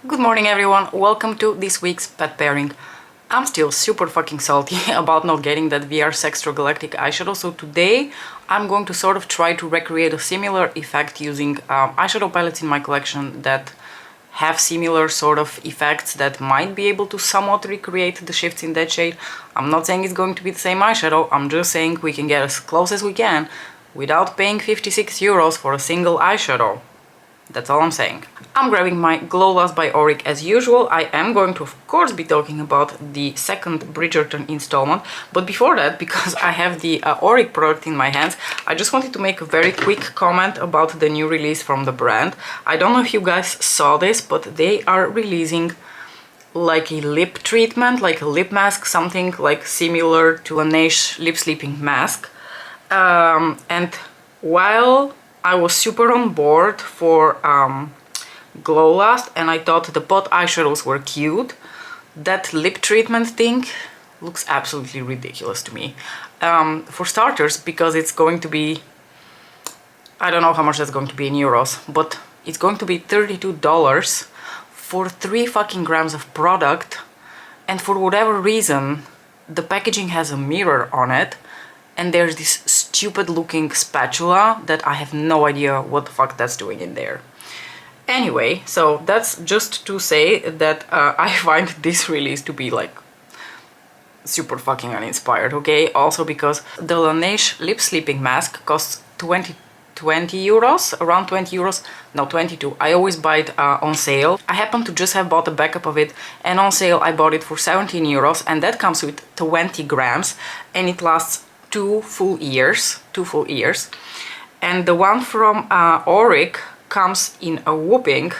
Good morning everyone, welcome to this week's pet pairing. I'm still super fucking salty about not getting that VR Sextragalactic eyeshadow, so today I'm going to sort of try to recreate a similar effect using eyeshadow palettes in my collection that have similar sort of effects that might be able to somewhat recreate the shifts in that shade. I'm not saying it's going to be the same eyeshadow, I'm just saying we can get as close as we can without paying 56 euros for a single eyeshadow. That's all I'm saying. I'm grabbing my Glow Last by Auric as usual. I am going to, of course, be talking about the second Bridgerton installment. But before that, because I have the Auric product in my hands, I just wanted to make a very quick comment about the new release from the brand. I don't know if you guys saw this, but they are releasing like a lip treatment, like a lip mask, something like similar to a Laneige lip sleeping mask. And while I was super on board for Glow Last and I thought the pot eyeshadows were cute, that lip treatment thing looks absolutely ridiculous to me. For starters, because it's going to be, I don't know how much that's going to be in euros, but it's going to be $32 for 3 fucking grams of product, and for whatever reason the packaging has a mirror on it and there's this stupid looking spatula that I have no idea what the fuck that's doing in there. Anyway, so that's just to say that I find this release to be like super fucking uninspired, okay? Also because the Laneige lip sleeping mask costs 20 euros, around 20 euros, no 22. I always buy it on sale. I happen to just have bought a backup of it and on sale I bought it for 17 euros and that comes with 20 grams and it lasts 2 full years, and the one from Auric comes in a whooping,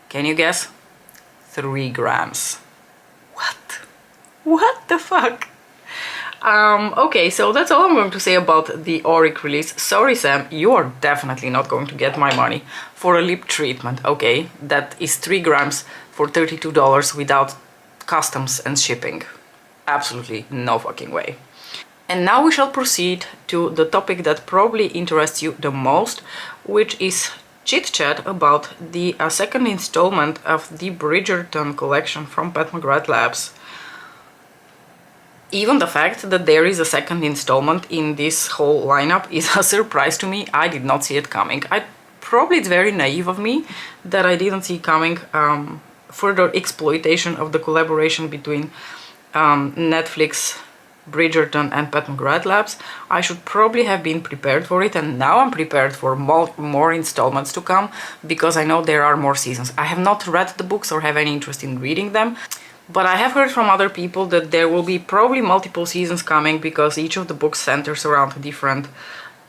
can you guess, 3 grams. What the fuck? Okay, so that's all I'm going to say about the Auric release. Sorry Sam, you are definitely not going to get my money for a lip treatment, okay? That is 3 grams for $32 without customs and shipping. Absolutely no fucking way. And now we shall proceed to the topic that probably interests you the most, which is chit-chat about the second installment of the Bridgerton collection from Pat McGrath Labs. Even the fact that there is a second installment in this whole lineup is a surprise to me. I did not see it coming. Probably it's very naive of me that I didn't see coming further exploitation of the collaboration between Netflix, Bridgerton and Pat McGrath Labs. I should probably have been prepared for it, and now I'm prepared for more installments to come because I know there are more seasons. I have not read the books or have any interest in reading them, but I have heard from other people that there will be probably multiple seasons coming because each of the books centers around a different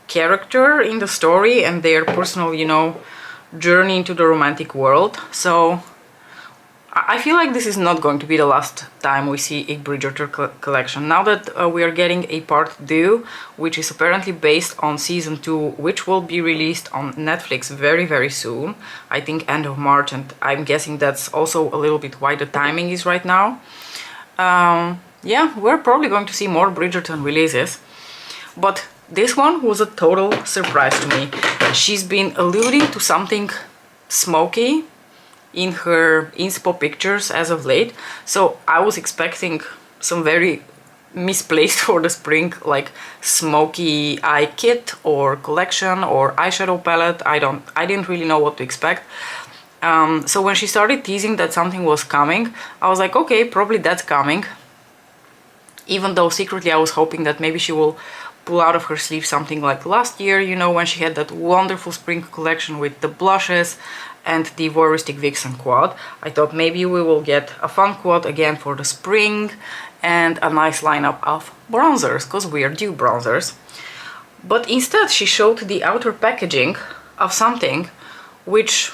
character in the story and their personal, you know, journey into the romantic world. So I feel like this is not going to be the last time we see a Bridgerton collection. Now that we are getting a part 2, which is apparently based on season 2, which will be released on Netflix very, very soon. I think end of March, and I'm guessing that's also a little bit why the timing is right now. Yeah, we're probably going to see more Bridgerton releases. But this one was a total surprise to me. She's been alluding to something smoky in her inspo pictures as of late, so I was expecting some very misplaced for the spring, like smoky eye kit or collection or eyeshadow palette. I didn't really know what to expect. So when she started teasing that something was coming, I was like, okay, probably that's coming. Even though secretly I was hoping that maybe she will pull out of her sleeve something like last year, you know, when she had that wonderful spring collection with the blushes and the Voyeuristic Vixen quad. I thought maybe we will get a fun quad again for the spring and a nice lineup of bronzers, because we are due bronzers. But instead she showed the outer packaging of something which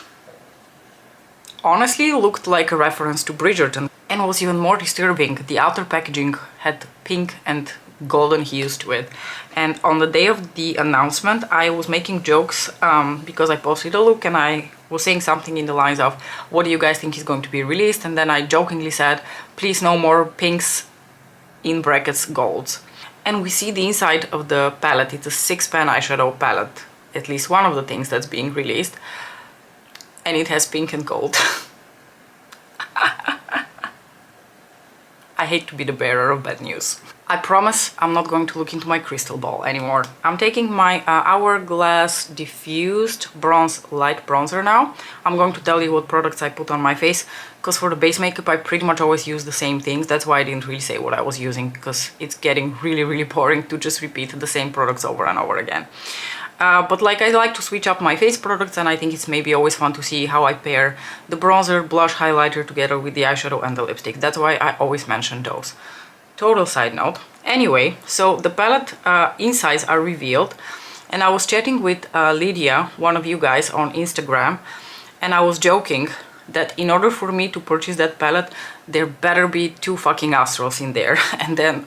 honestly looked like a reference to Bridgerton and was even more disturbing. The outer packaging had pink and golden hues to it, and on the day of the announcement I was making jokes because I posted a look and I was saying something in the lines of, what do you guys think is going to be released? And then I jokingly said, please no more pinks, in brackets golds. And we see the inside of the palette. It's a 6-pan eyeshadow palette, at least one of the things that's being released, and it has pink and gold. hate to be the bearer of bad news. I promise I'm not going to look into my crystal ball anymore. I'm taking my Hourglass Diffused Bronze Light Bronzer now. I'm going to tell you what products I put on my face, because for the base makeup I pretty much always use the same things. That's why I didn't really say what I was using, because it's getting really boring to just repeat the same products over and over again. But like, I like to switch up my face products, and I think it's maybe always fun to see how I pair the bronzer, blush, highlighter together with the eyeshadow and the lipstick. That's why I always mention those. Total side note. Anyway, so the palette insides are revealed, and I was chatting with Lydia, one of you guys, on Instagram, and I was joking that in order for me to purchase that palette, there better be 2 fucking astrals in there. And then,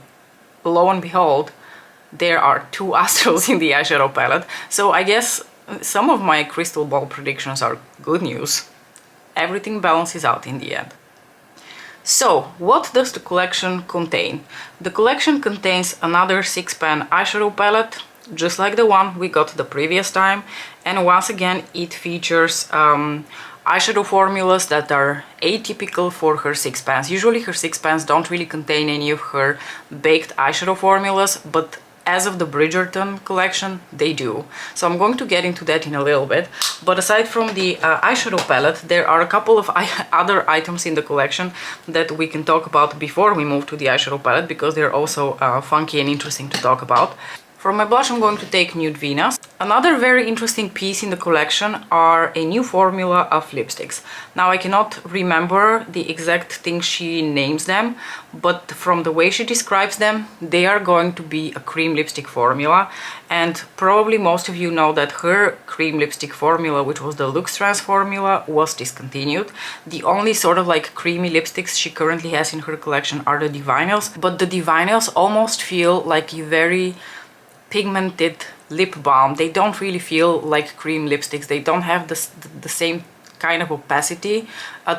lo and behold, there are 2 astrals in the eyeshadow palette. So I guess some of my crystal ball predictions are good news. Everything balances out in the end. So, what does the collection contain? The collection contains another 6-pan eyeshadow palette, just like the one we got the previous time, and once again it features eyeshadow formulas that are atypical for her 6 pans. Usually her 6 pans don't really contain any of her baked eyeshadow formulas, but as of the Bridgerton collection, they do. So I'm going to get into that in a little bit. But aside from the eyeshadow palette, there are a couple of other items in the collection that we can talk about before we move to the eyeshadow palette, because they're also funky and interesting to talk about. For my blush, I'm going to take Nude Venus. Another very interesting piece in the collection are a new formula of lipsticks. Now, I cannot remember the exact thing she names them, but from the way she describes them, they are going to be a cream lipstick formula. And probably most of you know that her cream lipstick formula, which was the Luxe Trans formula, was discontinued. The only sort of like creamy lipsticks she currently has in her collection are the Divinals, but the Divinals almost feel like a very pigmented lip balm. They don't really feel like cream lipsticks. They don't have the same kind of opacity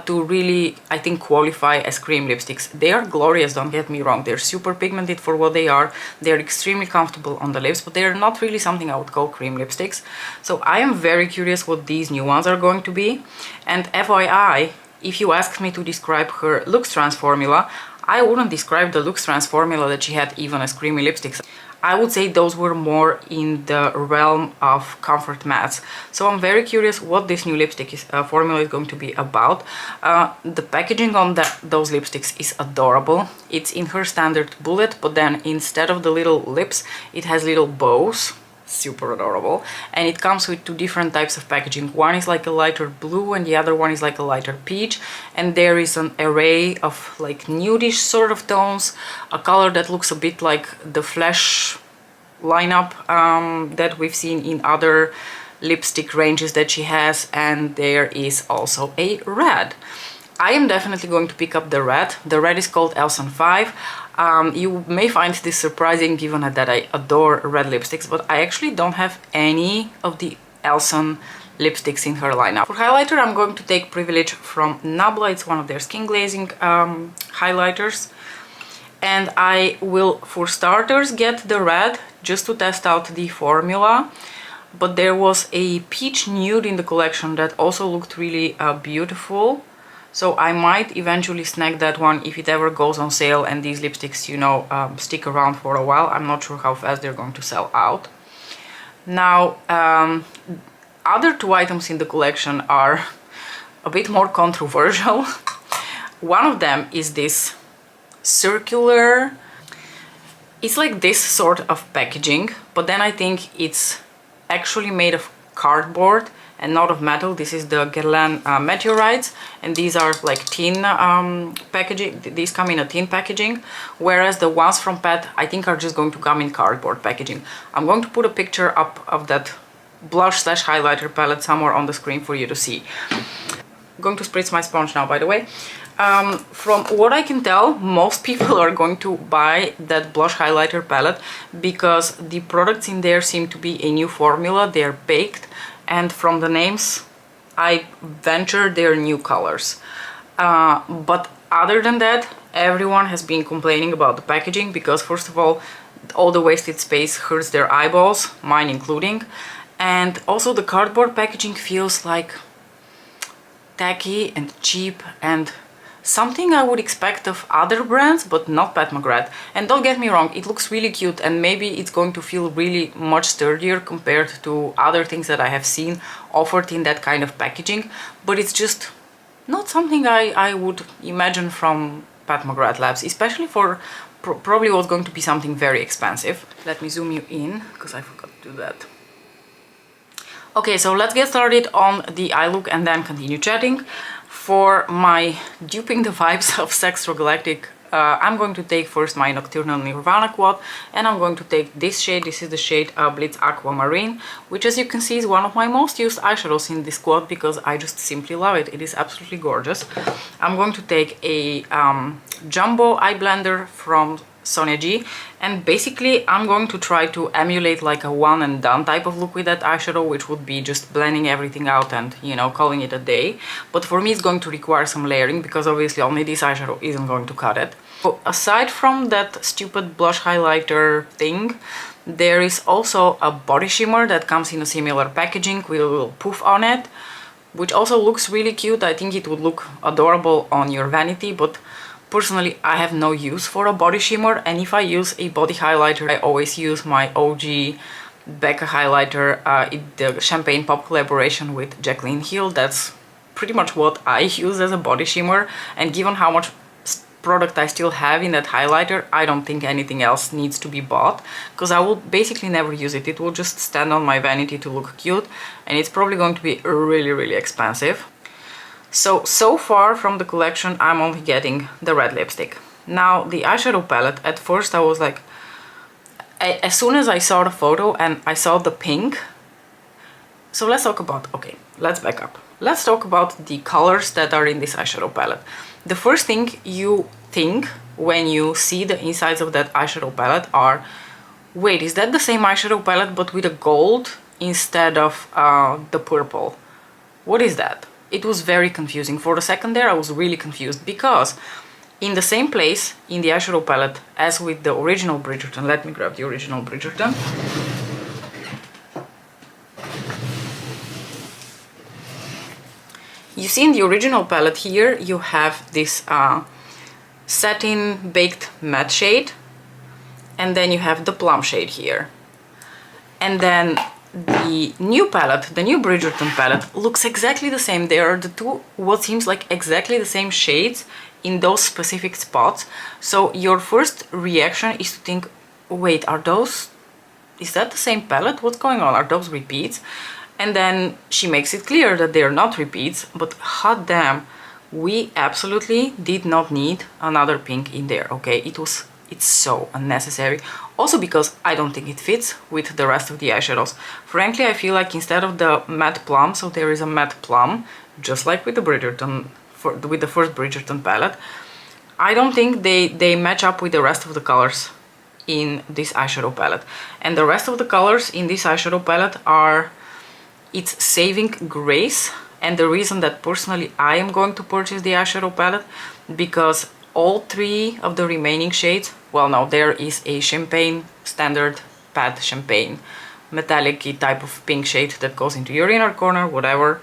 to really, I think, qualify as cream lipsticks. They are glorious, don't get me wrong. They're super pigmented for what they are. They're extremely comfortable on the lips, but they're not really something I would call cream lipsticks. So I am very curious what these new ones are going to be. And FYI, if you asked me to describe her Luxe Trans formula, I wouldn't describe the Luxe Trans formula that she had even as creamy lipsticks. I would say those were more in the realm of comfort mattes. So I'm very curious what this new lipstick formula is going to be about. The packaging on those lipsticks is adorable. It's in her standard bullet, but then instead of the little lips, it has little bows. Super adorable. And it comes with 2 different types of packaging. One is like a lighter blue and the other one is like a lighter peach, and there is an array of like nudish sort of tones, a color that looks a bit like the Flesh lineup that we've seen in other lipstick ranges that she has, and there is also a red. I am definitely going to pick up the red. The red is called Elson 5. You may find this surprising given that I adore red lipsticks, but I actually don't have any of the Elson lipsticks in her lineup. For highlighter, I'm going to take Privilege from Nabla. It's one of their skin glazing highlighters. And I will, for starters, get the red just to test out the formula. But there was a peach nude in the collection that also looked really beautiful. So I might eventually snag that one if it ever goes on sale and these lipsticks, you know, stick around for a while. I'm not sure how fast they're going to sell out. Now, other 2 items in the collection are a bit more controversial. One of them is this circular, it's like this sort of packaging, but then I think it's actually made of cardboard and not of metal. This is the Guerlain Meteorites, and these are like tin packaging. These come in a tin packaging, whereas the ones from Pat I think are just going to come in cardboard packaging. I'm going to put a picture up of that blush slash highlighter palette somewhere on the screen for you to see. I'm going to spritz my sponge now, by the way. From what I can tell, most people are going to buy that blush highlighter palette because the products in there seem to be a new formula. They're baked, and from the names I venture they're new colors. But other than that, everyone has been complaining about the packaging because, first of all the wasted space hurts their eyeballs, mine including, and also the cardboard packaging feels like tacky and cheap and something I would expect of other brands, but not Pat McGrath. And don't get me wrong, it looks really cute, and maybe it's going to feel really much sturdier compared to other things that I have seen offered in that kind of packaging, but it's just not something I would imagine from Pat McGrath Labs, especially for probably what's going to be something very expensive. Let me zoom you in, because I forgot to do that. Okay, so let's get started on the eye look and then continue chatting. For my duping the vibes of Sextragalactic, I'm going to take first my Nocturnal Nirvana quad, and I'm going to take this shade. This is the shade Blitz Aquamarine, which, as you can see, is one of my most used eyeshadows in this quad because I just simply love it. It is absolutely gorgeous. I'm going to take a jumbo eye blender from Sonia G, and basically I'm going to try to emulate like a one and done type of look with that eyeshadow, which would be just blending everything out and, you know, calling it a day. But for me it's going to require some layering, because obviously only this eyeshadow isn't going to cut it. So aside from that stupid blush highlighter thing, there is also a body shimmer that comes in a similar packaging with a little poof on it, which also looks really cute. I think it would look adorable on your vanity, but personally, I have no use for a body shimmer, and if I use a body highlighter, I always use my OG Becca highlighter, the Champagne Pop collaboration with Jaclyn Hill. That's pretty much what I use as a body shimmer, and given how much product I still have in that highlighter, I don't think anything else needs to be bought, because I will basically never use it. It will just stand on my vanity to look cute, and it's probably going to be really expensive. So far from the collection, I'm only getting the red lipstick. Now, the eyeshadow palette, at first I was like, as soon as I saw the photo and I saw the pink, so let's talk about, okay, let's back up. Let's talk about the colors that are in this eyeshadow palette. The first thing you think when you see the insides of that eyeshadow palette are, wait, is that the same eyeshadow palette but with a gold instead of the purple? What is that? It was very confusing. For a second there, I was really confused, because in the same place in the eyeshadow palette as with the original Bridgerton, let me grab the original Bridgerton. You see in the original palette here, you have this satin baked matte shade, and then you have the plum shade here. And then the new palette, the new Bridgerton palette, looks exactly the same. They are the two, what seems like exactly the same shades in those specific spots. So your first reaction is to think, wait, is that the same palette? What's going on? Are those repeats? And then she makes it clear that they are not repeats, but hot damn, we absolutely did not need another pink in there, okay? It's so unnecessary. Also because I don't think it fits with the rest of the eyeshadows. Frankly, I feel like instead of the matte plum, so there is a matte plum, just like with the Bridgerton, with the first Bridgerton palette, I don't think they match up with the rest of the colors in this eyeshadow palette. And the rest of the colors in this eyeshadow palette are its saving grace, and the reason that personally I am going to purchase the eyeshadow palette, because all three of the remaining shades, well, no, there is a champagne, standard pat champagne, metallic type of pink shade that goes into your inner corner, whatever.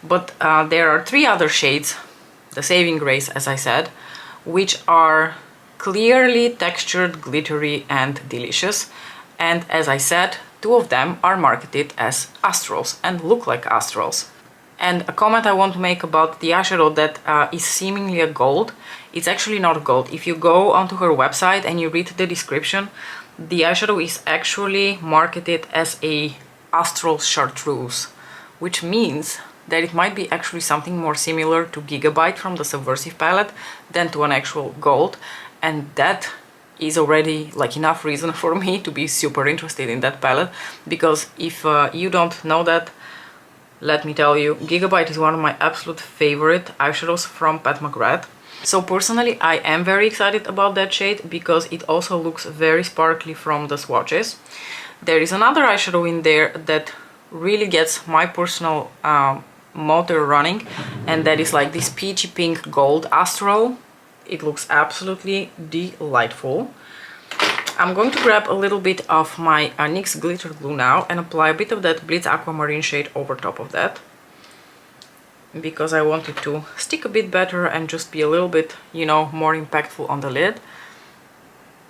But there are three other shades, the saving grace, as I said, which are clearly textured, glittery, and delicious. And as I said, two of them are marketed as astrals and look like astrals. And a comment I want to make about the eyeshadow that is seemingly a gold, it's actually not a gold. If you go onto her website and you read the description, the eyeshadow is actually marketed as a astral chartreuse, which means that it might be actually something more similar to Gigabyte from the Subversive palette than to an actual gold, and that is already like enough reason for me to be super interested in that palette, because if you don't know that, let me tell you, Gigabyte is one of my absolute favorite eyeshadows from Pat McGrath. So personally, I am very excited about that shade because it also looks very sparkly from the swatches. There is another eyeshadow in there that really gets my personal motor running, and that is like this peachy pink gold astral. It looks absolutely delightful. I'm going to grab a little bit of my NYX glitter glue now and apply a bit of that Blitz Aquamarine shade over top of that. because I want it to stick a bit better and just be a little bit, you know, more impactful on the lid.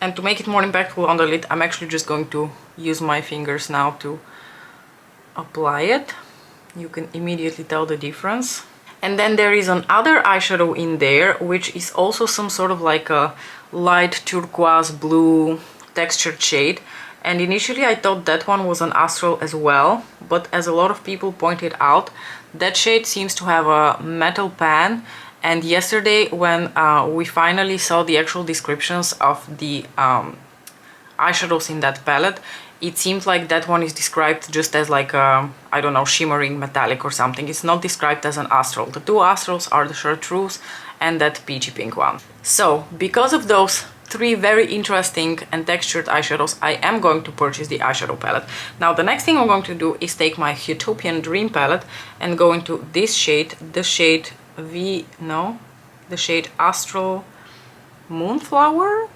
And to make it more impactful on the lid, I'm actually just going to use my fingers now to apply it. You can immediately tell the difference. And then there is another eyeshadow in there, which is also some sort of like a light turquoise blue textured shade. And initially I thought that one was an Astral as well, but as a lot of people pointed out, that shade seems to have a metal pan. And yesterday when we finally saw the actual descriptions of the eyeshadows in that palette, it seems like that one is described just as like a, I don't know, shimmering metallic or something. It's not described as an Astral. The two Astrals are the Chartreuse and that peachy pink one. So because of those three very interesting and textured eyeshadows, I am going to purchase the eyeshadow palette. Now the next thing I'm going to do is take my Utopian Dream palette and go into this shade, the shade the shade Astral Moonflower?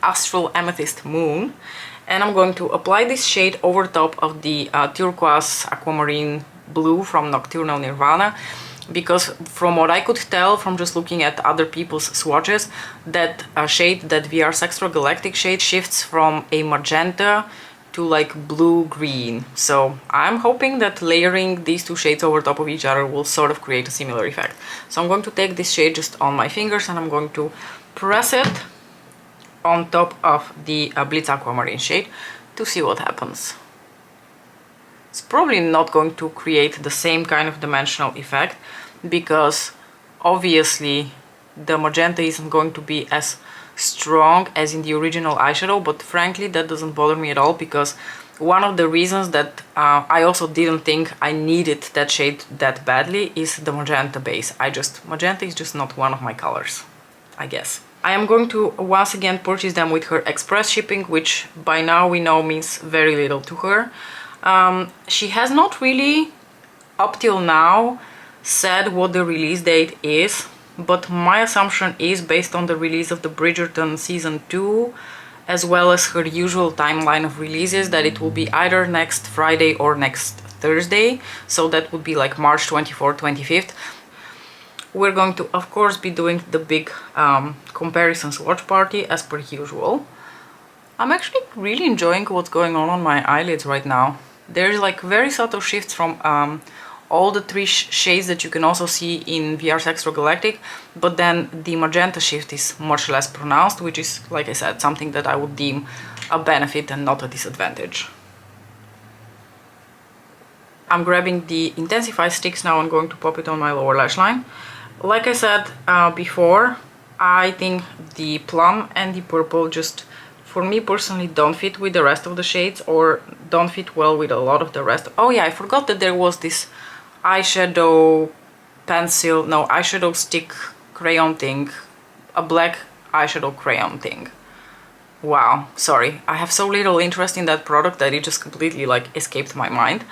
Astral Amethyst Moon. And I'm going to apply this shade over top of the turquoise aquamarine blue from Nocturnal Nirvana, because from what I could tell from just looking at other people's swatches, that shade, that VR Sextragalactic shade, shifts from a magenta to like blue-green. So I'm hoping that layering these two shades over top of each other will sort of create a similar effect. So I'm going to take this shade just on my fingers and I'm going to press it on top of the Blitz Aquamarine shade to see what happens. It's probably not going to create the same kind of dimensional effect, because obviously the magenta isn't going to be as strong as in the original eyeshadow, but frankly that doesn't bother me at all, because one of the reasons that I also didn't think I needed that shade that badly is the magenta base. Magenta is just not one of my colors, I guess. I am going to once again purchase them with her express shipping, which by now we know means very little to her. She has not really, up till now, said what the release date is, but my assumption is, based on the release of the Bridgerton Season 2, as well as her usual timeline of releases, that it will be either next Friday or next Thursday, so that would be like March 24th, 25th. We're going to, of course, be doing the big comparison swatch party as per usual. I'm actually really enjoying what's going on my eyelids right now. There's like very subtle shifts from all the three shades that you can also see in VR Sextragalactic, but then the magenta shift is much less pronounced, which is, like I said, something that I would deem a benefit and not a disadvantage. I'm grabbing the Intensify sticks now and going to pop it on my lower lash line. Like I said before, I think the plum and the purple just, for me personally, don't fit with the rest of the shades, or don't fit well with a lot of the rest. Oh yeah, I forgot that there was this eyeshadow eyeshadow stick crayon thing, a black eyeshadow crayon thing. Wow, sorry, I have so little interest in that product that it just completely like escaped my mind.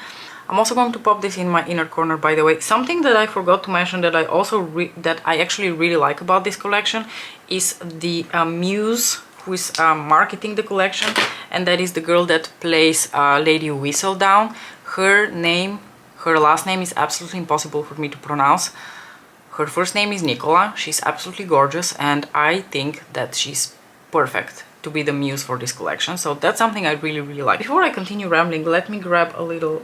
I'm also going to pop this in my inner corner, by the way. Something that I forgot to mention that I actually really like about this collection is the muse who is marketing the collection, and that is the girl that plays Lady Whistledown. Her last name is absolutely impossible for me to pronounce. Her first name is Nicola. She's absolutely gorgeous, and I think that she's perfect to be the muse for this collection. So that's something I really, really like. Before I continue rambling, let me grab a little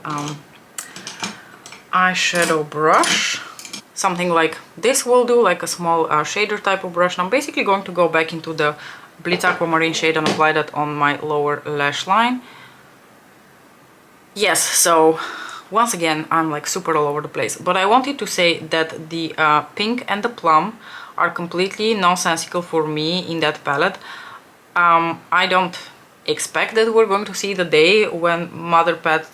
eyeshadow brush. Something like this will do, like a small shader type of brush. And I'm basically going to go back into the Blitz Aquamarine shade and apply that on my lower lash line. Yes, so once again, I'm like super all over the place. But I wanted to say that the pink and the plum are completely nonsensical for me in that palette. I don't expect that we're going to see the day when Mother Pat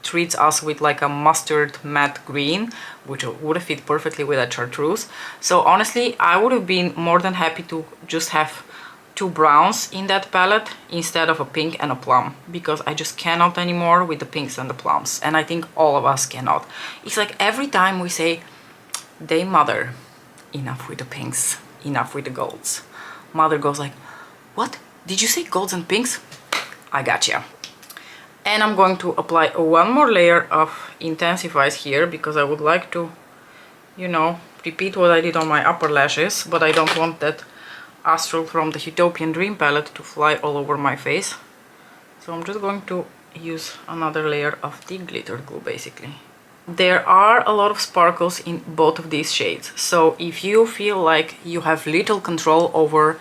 treats us with like a mustard matte green, which would have fit perfectly with a chartreuse. So honestly, I would have been more than happy to just have two browns in that palette instead of a pink and a plum, because I just cannot anymore with the pinks and the plums, and I think all of us cannot. It's like every time we say, "Day Mother, enough with the pinks, enough with the golds," Mother goes like, "What? Did you say golds and pinks? I gotcha." And I'm going to apply one more layer of intensifies here because I would like to, you know, repeat what I did on my upper lashes, but I don't want that Astral from the Utopian Dream palette to fly all over my face. So I'm just going to use another layer of the glitter glue basically. There are a lot of sparkles in both of these shades, so if you feel like you have little control over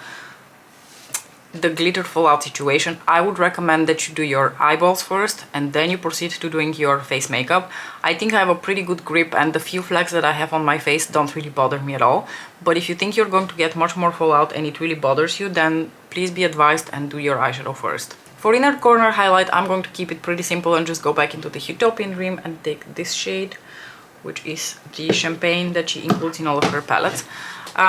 the glitter fallout situation, I would recommend that you do your eyeballs first and then you proceed to doing your face makeup. I think I have a pretty good grip and the few flecks that I have on my face don't really bother me at all. But if you think you're going to get much more fallout and it really bothers you, then please be advised and do your eyeshadow first. For inner corner highlight, I'm going to keep it pretty simple and just go back into the Utopian Dream and take this shade, which is the champagne that she includes in all of her palettes.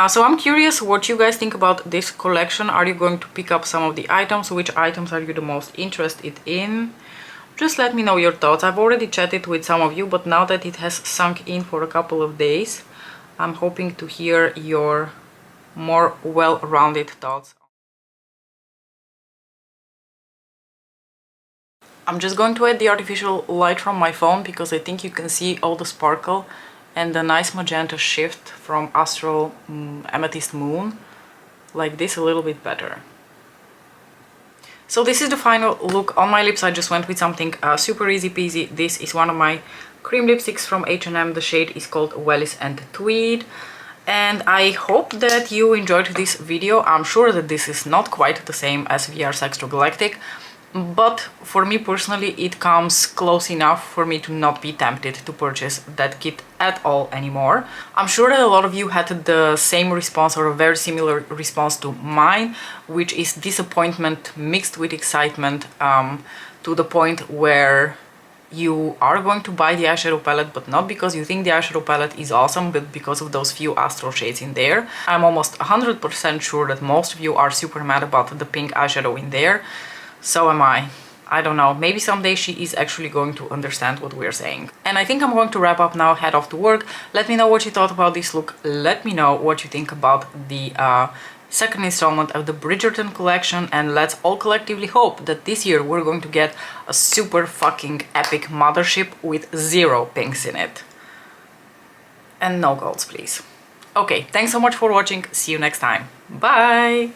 So I'm curious what you guys think about this collection. Are you going to pick up some of the items? Which items are you the most interested in? Just let me know your thoughts. I've already chatted with some of you, but now that it has sunk in for a couple of days, I'm hoping to hear your more well-rounded thoughts. I'm just going to add the artificial light from my phone because I think you can see all the sparkle and the nice magenta shift from Astral Amethyst Moon, like this, a little bit better. So this is the final look on my lips. I just went with something super easy peasy. This is one of my cream lipsticks from H&M. The shade is called Wellis and Tweed. And I hope that you enjoyed this video. I'm sure that this is not quite the same as VR Sextragalactic, but for me personally it comes close enough for me to not be tempted to purchase that kit at all anymore. I'm sure that a lot of you had the same response or a very similar response to mine, which is disappointment mixed with excitement, to the point where you are going to buy the eyeshadow palette, but not because you think the eyeshadow palette is awesome, but because of those few Astral shades in there. I'm almost 100% sure that most of you are super mad about the pink eyeshadow in there. So am I. I don't know, maybe someday she is actually going to understand what we're saying. And I think I'm going to wrap up now, head off to work. Let me know what you thought about this look. Let me know what you think about the second installment of the Bridgerton collection, and let's all collectively hope that this year we're going to get a super fucking epic mothership with 0 pinks in it. And no golds, please. Okay, thanks so much for watching. See you next time. Bye!